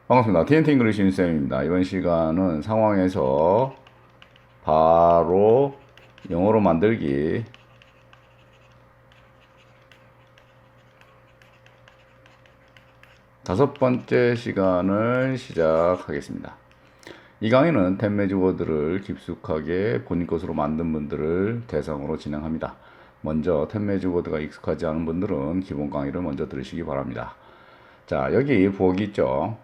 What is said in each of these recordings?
반갑습니다. TNT 잉글리시 윤쌤입니다. 이번 시간은 상황에서 바로 영어로 만들기 다섯 번째 시간을 시작하겠습니다. 이 강의는 템매직 워드를 깊숙하게 본인 것으로 만든 분들을 대상으로 진행합니다. 먼저 템매직 워드가 익숙하지 않은 분들은 기본 강의를 먼저 들으시기 바랍니다. 자, 여기 부엌이 있죠.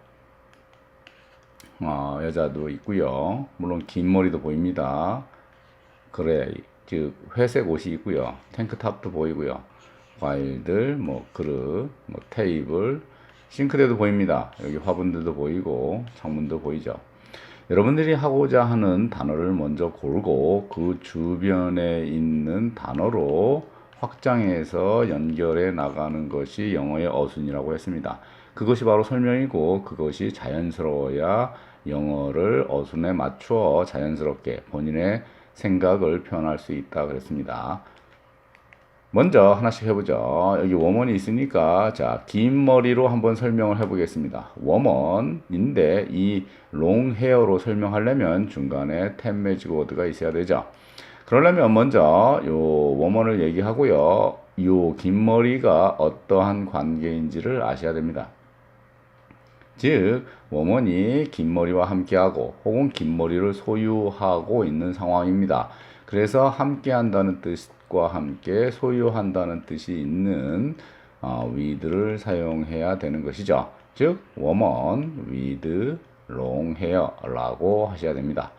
여자도 있고요. 물론 긴 머리도 보입니다. 그레이, 즉 회색 옷이 있고요. 탱크탑도 보이고요. 과일들, 그릇, 테이블, 싱크대도 보입니다. 여기 화분들도 보이고 창문도 보이죠. 여러분들이 하고자 하는 단어를 먼저 고르고 그 주변에 있는 단어로 확장해서 연결해 나가는 것이 영어의 어순이라고 했습니다. 그것이 바로 설명이고 그것이 자연스러워야 영어를 어순에 맞추어 자연스럽게 본인의 생각을 표현할 수 있다 그랬습니다. 먼저 하나씩 해보죠. 여기 워먼이 있으니까 자, 긴 머리로 한번 설명을 해보겠습니다. 워먼인데 이 롱 헤어로 설명하려면 중간에 템매직 워드가 있어야 되죠. 그러려면 먼저 요 워먼을 얘기하고요. 요 긴 머리가 어떠한 관계인지를 아셔야 됩니다. 즉 워먼이 긴 머리와 함께하고 혹은 긴 머리를 소유하고 있는 상황입니다. 그래서 함께한다는 뜻과 함께 소유한다는 뜻이 있는 with를 사용해야 되는 것이죠. 즉 woman with long hair라고 하셔야 됩니다.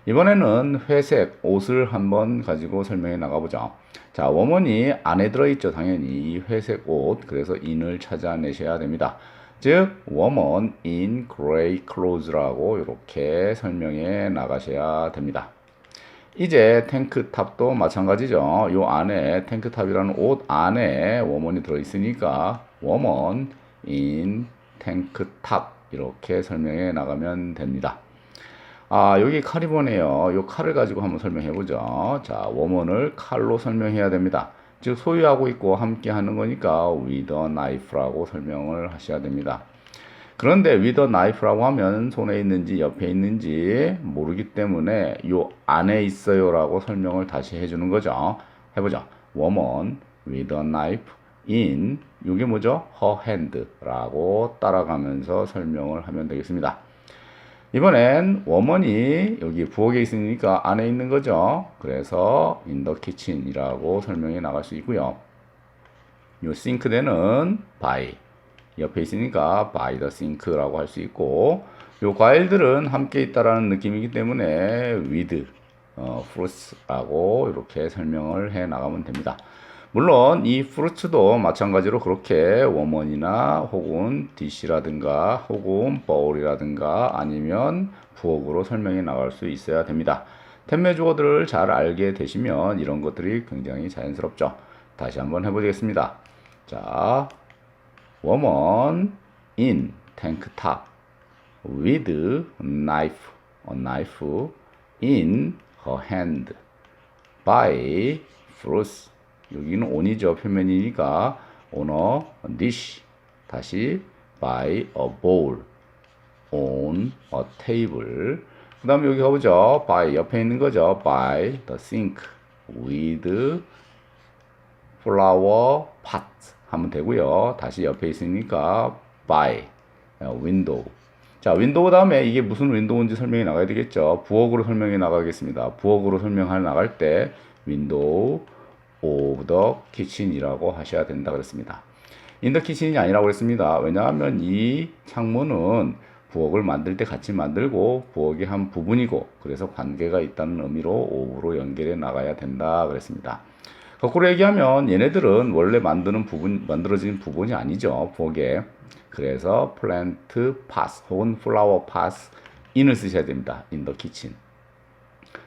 이번에는 회색 옷을 한번 가지고 설명해 나가보죠. 자, woman이 안에 들어있죠. 당연히 이 회색 옷, 그래서 in을 찾아내셔야 됩니다. 즉 woman in gray clothes라고 이렇게 설명해 나가셔야 됩니다. 이제 탱크탑도 마찬가지죠. 요 안에 탱크탑이라는 옷 안에 woman이 들어있으니까 woman in 탱크탑 이렇게 설명해 나가면 됩니다. 여기 칼이 보네요. 요 칼을 가지고 한번 설명해 보죠. 자, woman을 칼로 설명해야 됩니다. 즉 소유하고 있고 함께 하는 거니까 with a knife라고 설명을 하셔야 됩니다. 그런데 with a knife라고 하면 손에 있는지 옆에 있는지 모르기 때문에 요 안에 있어요 라고 설명을 다시 해주는 거죠. 해보죠. woman with a knife in 이게 뭐죠? her hand 라고 따라가면서 설명을 하면 되겠습니다. 이번엔 woman이 여기 부엌에 있으니까 안에 있는 거죠. 그래서 in the kitchen 이라고 설명해 나갈 수 있고요. 요 싱크대는 by 옆에 있으니까 by the sink라고 할 수 있고, 요 과일들은 함께 있다라는 느낌이기 때문에 with fruits라고 이렇게 설명을 해 나가면 됩니다. 물론 이 fruits도 마찬가지로 그렇게 woman이나 혹은 dish라든가 혹은 bowl이라든가 아니면 부엌으로 설명해 나갈 수 있어야 됩니다. 템매직 워드를 잘 알게 되시면 이런 것들이 굉장히 자연스럽죠. 다시 한번 해보겠습니다. 자, woman in tank top with a knife in her hand by fruits. 여기는 on이죠. 표면이니까 on a dish. 다시 by a bowl on a table. 그 다음에 여기 가보죠. by 옆에 있는 거죠. by the sink with flower pot 하면 되고요. 다시 옆에 있으니까 by window. 자, 윈도우 다음에 이게 무슨 윈도우인지 설명이 나가야 되겠죠. 부엌으로 설명해 나가겠습니다. 부엌으로 설명해 나갈 때 윈도우 of the kitchen이라고 하셔야 된다 그랬습니다. in the kitchen이 아니라고 그랬습니다. 왜냐하면 이 창문은 부엌을 만들 때 같이 만들고 부엌의 한 부분이고 그래서 관계가 있다는 의미로 of로 연결해 나가야 된다 그랬습니다. 거꾸로 얘기하면 얘네들은 원래 만들어진 부분이 아니죠. 부엌에. 그래서 plant pots 혹은 flower pots in을 쓰셔야 됩니다. in the kitchen.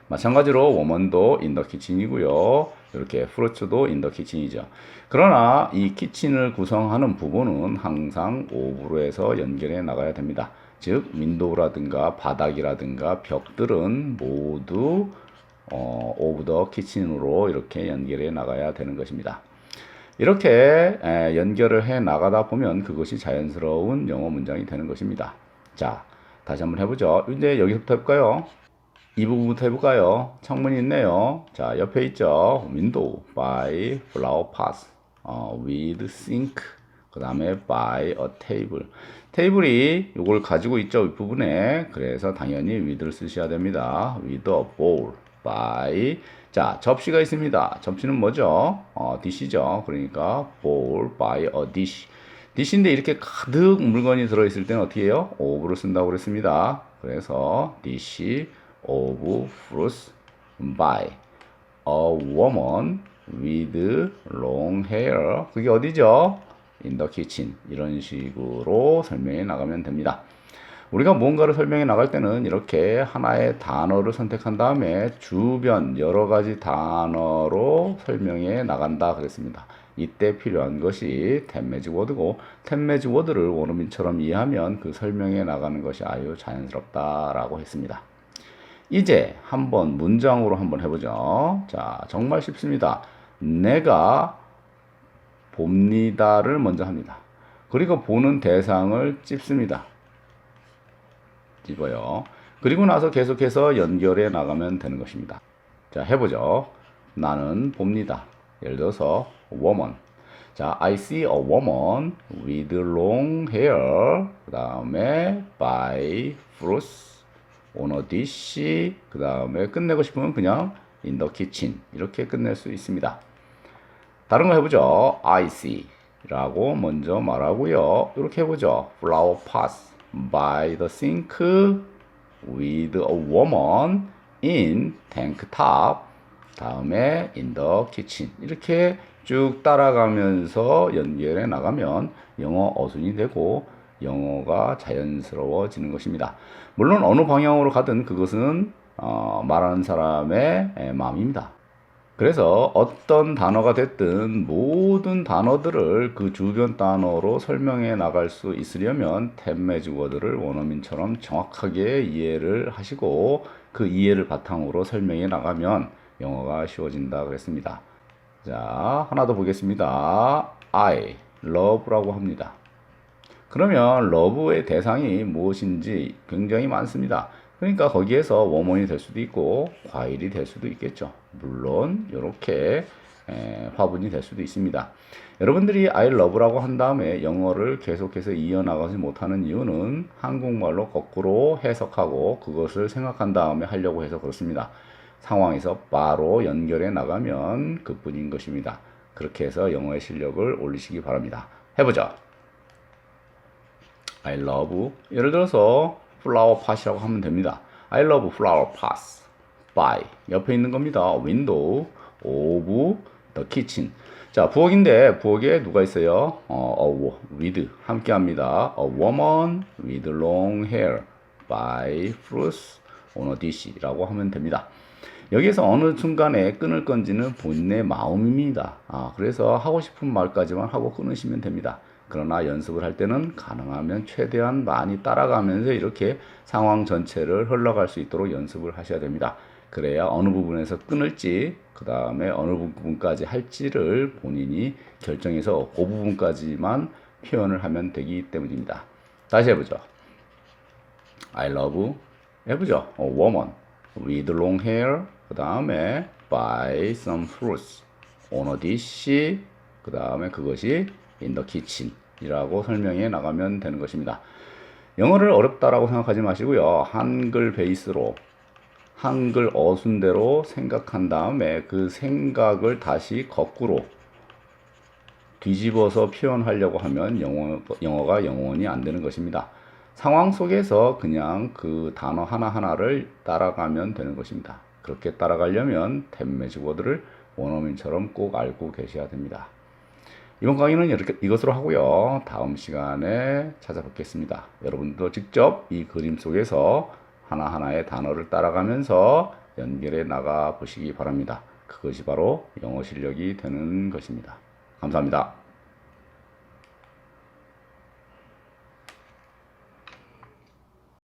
마찬가지로 woman도 in the kitchen이고요. 이렇게 fruits도 in the kitchen이죠. 그러나 이 kitchen을 구성하는 부분은 항상 of로 해서 연결해 나가야 됩니다. 즉 window라든가 바닥이라든가 벽들은 모두 of the kitchen으로 이렇게 연결해 나가야 되는 것입니다. 이렇게 연결을 해 나가다 보면 그것이 자연스러운 영어 문장이 되는 것입니다. 자, 다시 한번 해보죠. 이제 여기서부터 해볼까요? 이 부분부터 해볼까요? 창문이 있네요. 자, 옆에 있죠. window by flower pot, with sink, 그 다음에 by a table. 테이블이 이걸 가지고 있죠. 윗부분에. 그래서 당연히 with를 쓰셔야 됩니다. with a bowl by. 자, 접시가 있습니다. 접시는 뭐죠? dish죠. 그러니까 bowl by a dish. dish인데 이렇게 가득 물건이 들어있을 때는 어떻게 해요? of를 쓴다고 그랬습니다. 그래서 dish of fruits by a woman with long hair. 그게 어디죠? in the kitchen. 이런 식으로 설명해 나가면 됩니다. 우리가 뭔가를 설명해 나갈 때는 이렇게 하나의 단어를 선택한 다음에 주변 여러 가지 단어로 설명해 나간다 그랬습니다. 이때 필요한 것이 템매직 워드고, 템매직 워드를 원어민처럼 이해하면 그 설명해 나가는 것이 아주 자연스럽다라고 했습니다. 이제 한번 문장으로 한번 해보죠. 자, 정말 쉽습니다. 내가 봅니다를 먼저 합니다. 그리고 보는 대상을 찝습니다. 찝어요. 그리고 나서 계속해서 연결해 나가면 되는 것입니다. 자, 해보죠. 나는 봅니다. 예를 들어서 woman. 자, I see a woman with long hair. 그 다음에 buy fruits on a dish. 그 다음에 끝내고 싶으면 그냥 in the kitchen. 이렇게 끝낼 수 있습니다. 다른 거 해보죠. I see 라고 먼저 말하고요. 이렇게 해보죠. flower pots by the sink with a woman in tank top. 다음에 in the kitchen. 이렇게 쭉 따라가면서 연결해 나가면 영어 어순이 되고 영어가 자연스러워지는 것입니다. 물론 어느 방향으로 가든 그것은 말하는 사람의 마음입니다. 그래서 어떤 단어가 됐든 모든 단어들을 그 주변 단어로 설명해 나갈 수 있으려면 템매직 워드를 원어민처럼 정확하게 이해를 하시고 그 이해를 바탕으로 설명해 나가면 영어가 쉬워진다 그랬습니다. 자, 하나 더 보겠습니다. I love라고 합니다. 그러면 love의 대상이 무엇인지 굉장히 많습니다. 그러니까 거기에서 워먼이 될 수도 있고 과일이 될 수도 있겠죠. 물론 이렇게 화분이 될 수도 있습니다. 여러분들이 I love라고 한 다음에 영어를 계속해서 이어나가지 못하는 이유는 한국말로 거꾸로 해석하고 그것을 생각한 다음에 하려고 해서 그렇습니다. 상황에서 바로 연결해 나가면 그뿐인 것입니다. 그렇게 해서 영어의 실력을 올리시기 바랍니다. 해보죠. I love, 예를 들어서 flower pot이라고 하면 됩니다. I love flower pots by, 옆에 있는 겁니다. window of the kitchen. 자, 부엌인데 부엌에 누가 있어요? with 함께 합니다. A woman with long hair by fruits on a dish 라고 하면 됩니다. 여기에서 어느 순간에 끊을 건지는 본인의 마음입니다. 그래서 하고 싶은 말까지만 하고 끊으시면 됩니다. 그러나 연습을 할 때는 가능하면 최대한 많이 따라가면서 이렇게 상황 전체를 흘러갈 수 있도록 연습을 하셔야 됩니다. 그래야 어느 부분에서 끊을지 그 다음에 어느 부분까지 할지를 본인이 결정해서 그 부분까지만 표현을 하면 되기 때문입니다. 다시 해보죠. I love, 해보죠. A woman with long hair, 그 다음에 buy some fruits on a dish, 그 다음에 그것이 in the kitchen 이라고 설명해 나가면 되는 것입니다. 영어를 어렵다라고 생각하지 마시고요. 한글 베이스로 한글 어순대로 생각한 다음에 그 생각을 다시 거꾸로 뒤집어서 표현하려고 하면 영어가 영원히 안 되는 것입니다. 상황 속에서 그냥 그 단어 하나하나를 따라가면 되는 것입니다. 그렇게 따라가려면 템매직 워드를 원어민처럼 꼭 알고 계셔야 됩니다. 이번 강의는 이것으로 하고요. 다음 시간에 찾아뵙겠습니다. 여러분도 직접 이 그림 속에서 하나하나의 단어를 따라가면서 연결해 나가 보시기 바랍니다. 그것이 바로 영어 실력이 되는 것입니다. 감사합니다.